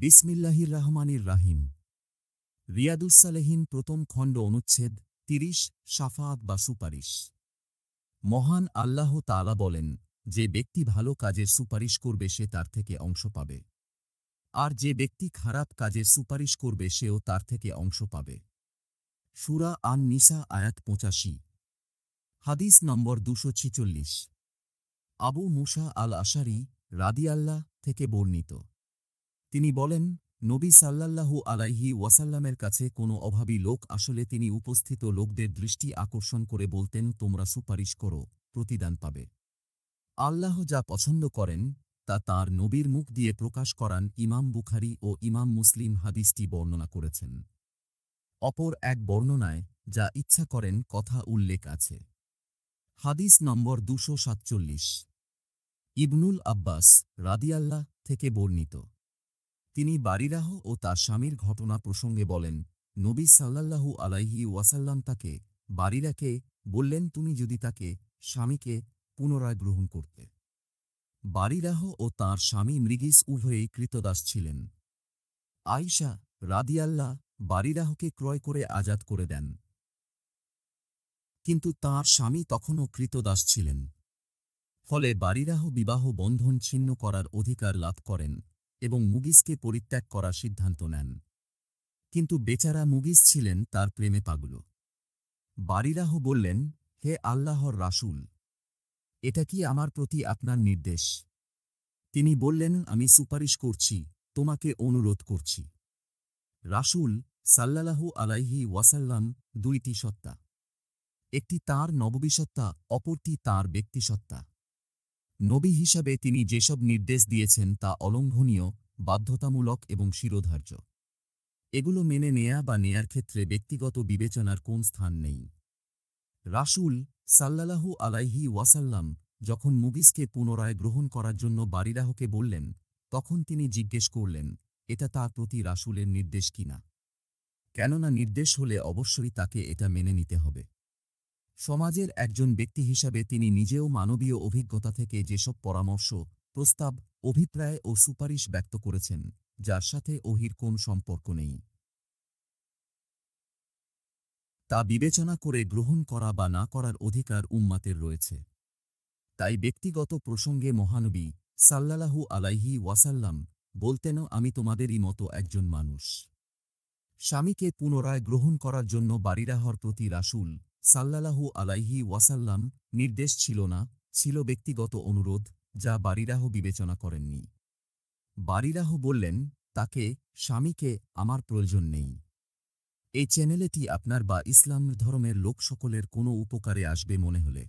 বিসমিল্লাহির রহমানির রাহিম। রিয়াদুস-সালেহীন প্রথম খণ্ড অনুচ্ছেদ ৩০ শাফাআত বা সুপারিশ। মহান আল্লাহ তাআলা বলেন, যে ব্যক্তি ভালো কাজের সুপারিশ করবে সে তার থেকে অংশ পাবে। আর যে ব্যক্তি খারাপ কাজের সুপারিশ করবে সেও তার থেকে অংশ পাবে। সূরা আন-নিসা আয়াত ৮৫। হাদিস নম্বর ২৪৬। আবু মুসা আল-আশারী রাদিয়াল্লাহ থেকে বর্ণিত। তিনি বলেন, নবী সাল্লাল্লাহু আলাইহি ওয়াসাল্লামের কাছে কোনো অভাবী লোক আসলে তিনি উপস্থিত লোকদের দৃষ্টি আকর্ষণ করে বলতেন, তোমরা সুপারিশ করো, প্রতিদান পাবে। আল্লাহ যা পছন্দ করেন তা তাঁর নবীর মুখ দিয়ে প্রকাশ করান। ইমাম বুখারী ও ইমাম মুসলিম হাদিসটি বর্ণনা করেছেন। অপর এক বর্ণনায় যা ইচ্ছা করেন কথা উল্লেখ আছে। হাদিস নম্বর ২৪৭। ইবনুল আব্বাস রাদিয়াল্লাহ থেকে বর্ণিত। তিনি বারিরাহ ও তার স্বামীর ঘটনা প্রসঙ্গে বলেন, নবী সাল্লাল্লাহু আলাইহি ওয়াসাল্লাম তাকে বারিরাকে বললেন, তুমি যদি তাকে স্বামীকে পুনরায় গ্রহণ করতে। বারিরাহ ও তাঁর স্বামী মৃগীস উভয়েই কৃতদাস ছিলেন। আয়শা রাদিয়াল্লাহ বারিরাহকে ক্রয় করে আজাদ করে দেন, কিন্তু তাঁর স্বামী তখনও কৃতদাস ছিলেন। ফলে বারিরাহ বিবাহ বন্ধন ছিন্ন করার অধিকার লাভ করেন এবং মুগিসকে পরিত্যাগ করার সিদ্ধান্ত নেন। কিন্তু বেচারা মুগিস ছিলেন তার প্রেমে পাগল। বারিরাহ বললেন, হে আল্লাহর রাসূল, এটা কি আমার প্রতি আপনার নির্দেশ? তিনি বললেন, আমি সুপারিশ করছি, তোমাকে অনুরোধ করছি। রাসূল সাল্লাল্লাহু আলাইহি ওয়াসাল্লাম দুইটি সত্তা, একটি তাঁর নববিসত্তা, অপরটি তাঁর ব্যক্তিসত্তা। নবী হিসাবে তিনি যেসব নির্দেশ দিয়েছেন তা অলঙ্ঘনীয়, বাধ্যতামূলক এবং শিরোধার্য। এগুলো মেনে নেয়া বা নেয়ার ক্ষেত্রে ব্যক্তিগত বিবেচনার কোন স্থান নেই। রাসূল সাল্লাল্লাহু আলাইহি ওয়াসাল্লাম যখন মুগিসকে পুনরায় গ্রহণ করার জন্য বারিরাহকে বললেন, তখন তিনি জিজ্ঞেস করলেন, এটা তার প্রতি রাসূলের নির্দেশ কিনা? কেননা নির্দেশ হলে অবশ্যই তাকে এটা মেনে নিতে হবে। সমাজের একজন ব্যক্তি হিসাবে তিনি নিজেও মানবীয় অভিজ্ঞতা থেকে যেসব পরামর্শ, প্রস্তাব, অভিপ্রায় ও সুপারিশ ব্যক্ত করেছেন, যার সাথে ওহীর কোন সম্পর্ক নেই, তা বিবেচনা করে গ্রহণ করা বা না করার অধিকার উম্মাতের রয়েছে। তাই ব্যক্তিগত প্রসঙ্গে মহানবী সাল্লাল্লাহু আলাইহি ওয়াসাল্লাম বলতেন, আমি তোমাদেরই মতো একজন মানুষ। স্বামীকে পুনরায় গ্রহণ করার জন্য বারিরাহর প্রতি রাসূল সাল্লাল্লাহু আলাইহি ওয়াসাল্লাম নির্দেশ ছিল না, ছিল ব্যক্তিগত অনুরোধ, যা বারিরাহ বিবেচনা করেননি। বারিরাহ বললেন, তাকে, স্বামীকে আমার প্রয়োজন নেই। এই চ্যানেলটি আপনার বা ইসলাম ধর্মের লোক সকলের কোনো উপকারে আসবে মনে হলে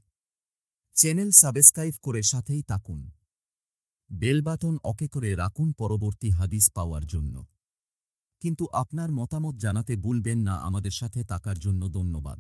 চ্যানেল সাবস্ক্রাইব করে সাথেই থাকুন। বেল বাটন অকে করে রাখুন পরবর্তী হাদিস পাওয়ার জন্য। কিন্তু আপনার মতামত জানাতে ভুলবেন না। আমাদের সাথে থাকার জন্য ধন্যবাদ।